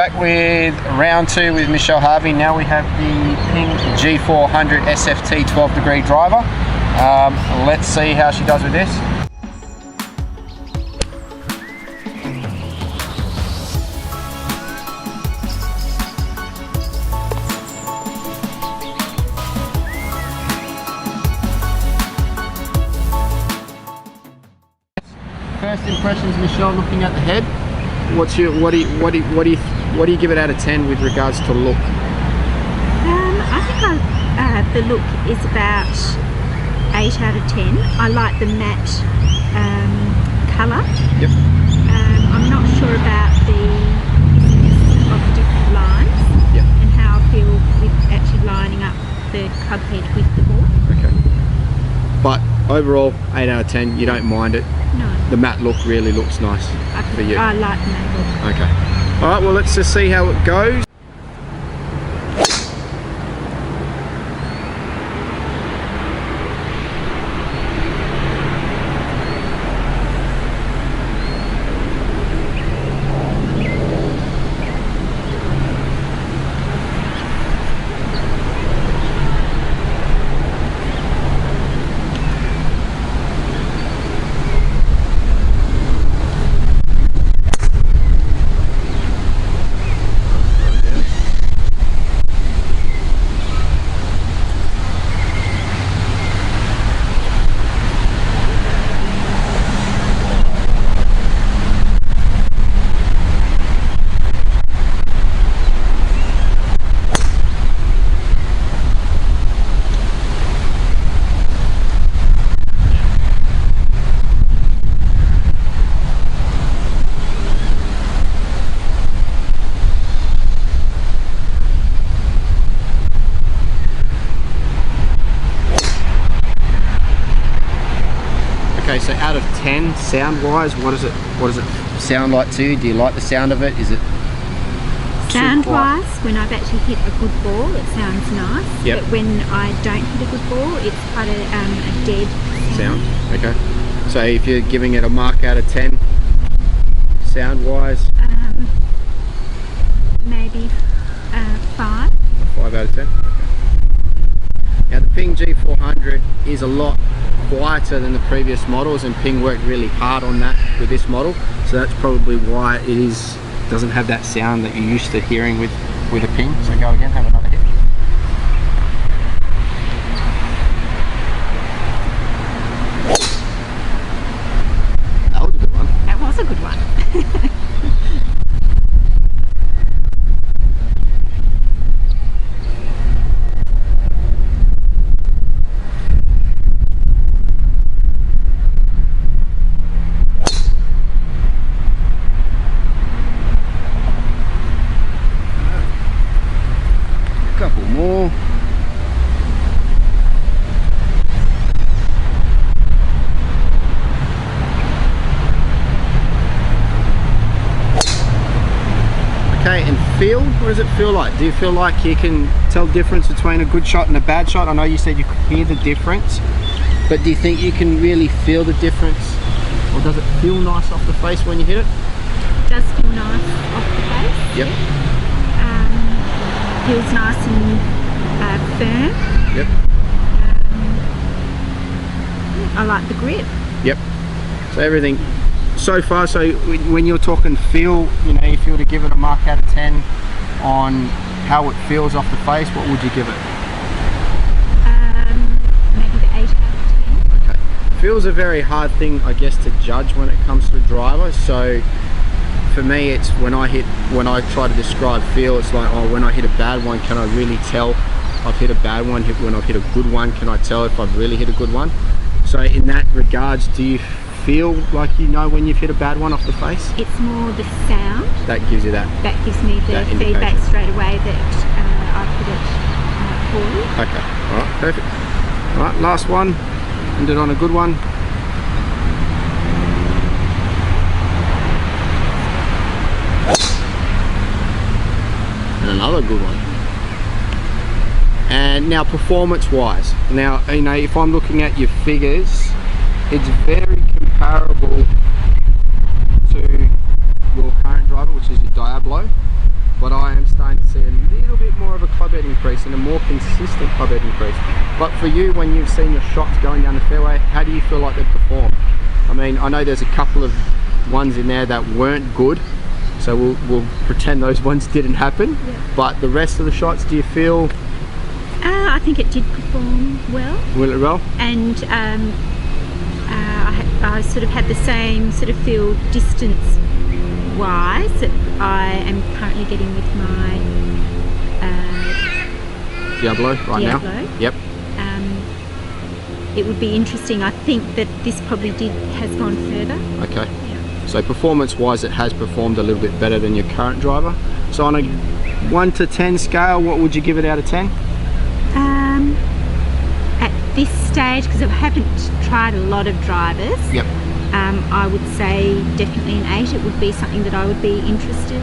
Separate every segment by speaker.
Speaker 1: Back with round 2 with Michelle Harvey. Now we have the Ping G400 Sft 12 degree driver. Let's see how she does with this. First impressions, Michelle, looking at the head. What do you give it out of 10 with regards to look?
Speaker 2: I think the look is about 8 out of 10. I like the matte colour.
Speaker 1: Yep.
Speaker 2: I'm not sure about the different lines.
Speaker 1: Yep.
Speaker 2: And how I feel with actually lining up the cub head with the ball.
Speaker 1: Okay. But overall, 8 out of 10. You don't mind it.
Speaker 2: No.
Speaker 1: The matte look really looks nice for you.
Speaker 2: I like the matte look.
Speaker 1: Okay. Alright, well let's just see how it goes. Okay, so out of 10, sound-wise, what does it sound like to you? Do you like the sound of it? Is it
Speaker 2: sound-wise, when I've actually hit a good ball, it sounds nice.
Speaker 1: Yep.
Speaker 2: But when I don't hit a good ball, it's quite a dead sound.
Speaker 1: Okay. So if you're giving it a mark out of 10, sound-wise,
Speaker 2: maybe 5.
Speaker 1: 5 out of 10. Okay. Now the Ping G400 is a lot quieter than the previous models, and Ping worked really hard on that with this model, so that's probably why it doesn't have that sound that you're used to hearing with a Ping. So go again, have another hit. That was a good one.
Speaker 2: That was a good one.
Speaker 1: Couple more. Okay, and feel, what does it feel like? Do you feel like you can tell the difference between a good shot and a bad shot? I know you said you could hear the difference, but do you think you can really feel the difference? Or does it feel nice off the face when you hit it?
Speaker 2: It does feel nice off the face.
Speaker 1: Yep.
Speaker 2: Feels nice and firm.
Speaker 1: Yep.
Speaker 2: I like the grip.
Speaker 1: Yep. So everything so far, so when you're talking feel, you know, if you were to give it a mark out of 10 on how it feels off the face, what would you give it?
Speaker 2: Maybe the 8 out of 10.
Speaker 1: Okay. Feel's a very hard thing, I guess, to judge when it comes to the driver. So for me, it's when I try to describe feel, it's like, oh, when I hit a bad one, can I really tell I've hit a bad one? When I've hit a good one, can I tell if I've really hit a good one? So in that regards, do you feel like you know when you've hit a bad one off the face?
Speaker 2: It's more the sound.
Speaker 1: That gives you that?
Speaker 2: That gives me the feedback straight away that I've hit it poorly.
Speaker 1: Okay, alright, perfect. Alright, last one. Ended on a good one. And another good one. And now performance wise, now you know, if I'm looking at your figures, it's very comparable to your current driver, which is your Diablo. increase and a more consistent club head increase. But for you, when you've seen your shots going down the fairway, how do you feel like they've performed? I mean, I know there's a couple of ones in there that weren't good, so we'll pretend those ones didn't happen.
Speaker 2: Yeah.
Speaker 1: But the rest of the shots, do you feel?
Speaker 2: I think it did perform well.
Speaker 1: Will it well?
Speaker 2: And I sort of had the same sort of feel distance wise that I am currently getting with my
Speaker 1: Diablo right now. Yep.
Speaker 2: It would be interesting. I think that this probably has gone further.
Speaker 1: Okay.
Speaker 2: Yeah.
Speaker 1: So performance wise, it has performed a little bit better than your current driver. So on a 1 to 10 scale, what would you give it out of 10?
Speaker 2: At this stage, because I haven't tried a lot of drivers,
Speaker 1: Yep.
Speaker 2: I would say definitely an 8. It would be something that I would be interested in.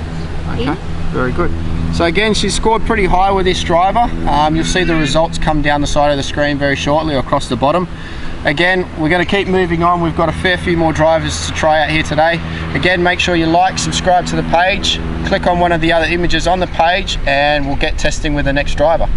Speaker 1: Okay, very good. So again, she scored pretty high with this driver. You'll see the results come down the side of the screen very shortly, across the bottom. Again, we're going to keep moving on. We've got a fair few more drivers to try out here today. Again, make sure you like, subscribe to the page, click on one of the other images on the page, and we'll get testing with the next driver.